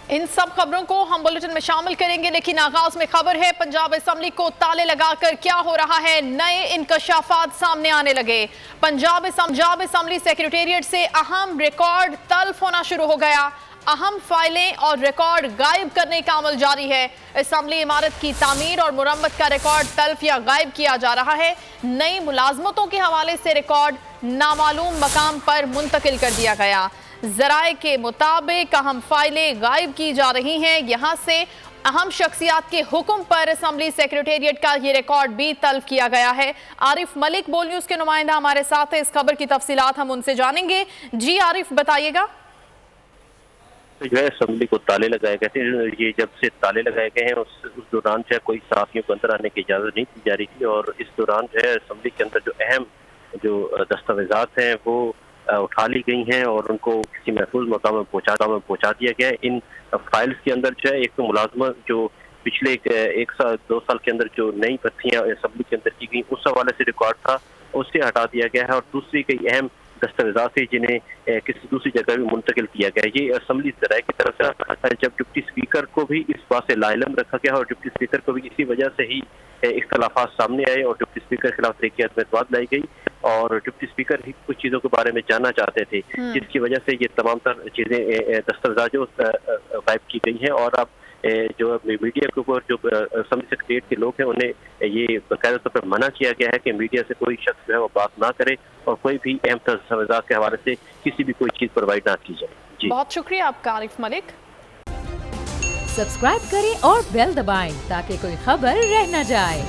ان سب خبروں کو ہم بلیٹن میں شامل کریں گے، لیکن آغاز میں خبر ہے پنجاب اسمبلی کو تالے لگا کر کیا ہو رہا ہے، نئے انکشافات سامنے آنے لگے۔ پنجاب اسمبلی سیکریٹریٹ سے اہم ریکارڈ تلف ہونا شروع ہو گیا، اہم فائلیں اور ریکارڈ غائب کرنے کا عمل جاری ہے۔ اسمبلی عمارت کی تعمیر اور مرمت کا ریکارڈ تلف یا غائب کیا جا رہا ہے۔ نئی ملازمتوں کے حوالے سے ریکارڈ نامعلوم مقام پر منتقل کر دیا گیا۔ ذرائع کے مطابق اہم فائلیں غائب کی جا رہی ہیں، یہاں سے اہم شخصیات کے حکم پر اسمبلی سیکریٹریٹ کا یہ ریکارڈ بھی تلف کیا گیا ہے۔ عارف ملک بول نیوز کے نمائندہ ہمارے ساتھ ہیں، اس خبر کی تفصیلات ہم ان سے جانیں گے۔ جی عارف بتائیے گا۔ جو ہے اسمبلی کو تالے لگائے گئے تھے، یہ جب سے تالے لگائے گئے ہیں اس دوران جو ہے کوئی صحافیوں کو اندر آنے کی اجازت نہیں دی جا رہی تھی، اور اس دوران جو ہے اسمبلی کے اندر جو اہم دستاویزات ہیں وہ اٹھا لی گئی ہیں اور ان کو کسی محفوظ مقام میں پہنچا دیا گیا ہے۔ ان فائلز کے اندر جو ہے ایک تو ملازمت جو پچھلے ایک سال 2 سال کے اندر جو نئی بھرتیاں اسمبلی کے اندر کی گئی اس حوالے سے ریکارڈ تھا، اس سے ہٹا دیا گیا ہے، اور دوسری کئی اہم دستاویزات تھے جنہیں کسی دوسری جگہ بھی منتقل کیا گیا ہے۔ یہ اسمبلی ذرائع کی طرف سے جب ڈپٹی اسپیکر کو بھی اس بات سے لاعلم رکھا گیا اور ڈپٹی اسپیکر کو بھی اسی وجہ سے ہی اختلافات سامنے آئے اور ڈپٹی اسپیکر کے خلاف تحقیقات میں اعتماد لائی گئی، اور ڈپٹی اسپیکر ہی کچھ چیزوں کے بارے میں جاننا چاہتے تھے، جس کی وجہ سے یہ تمام تر چیزیں دستاویزات جو غائب کی گئی ہیں، اور اب جو میڈیا کے اوپر جو اسمبلی سیکریٹریٹ کے لوگ ہیں انہیں یہ باقاعدہ طور پر منع کیا گیا ہے کہ میڈیا سے کوئی شخص جو ہے وہ بات نہ کرے اور کوئی بھی اہم دستاویزات کے حوالے سے کسی بھی کوئی چیز پرووائڈ نہ کی جائے۔ جی بہت شکریہ آپ کا عارف ملک۔ سبسکرائب کریں اور بیل دبائیں تاکہ کوئی خبر رہ نہ جائے۔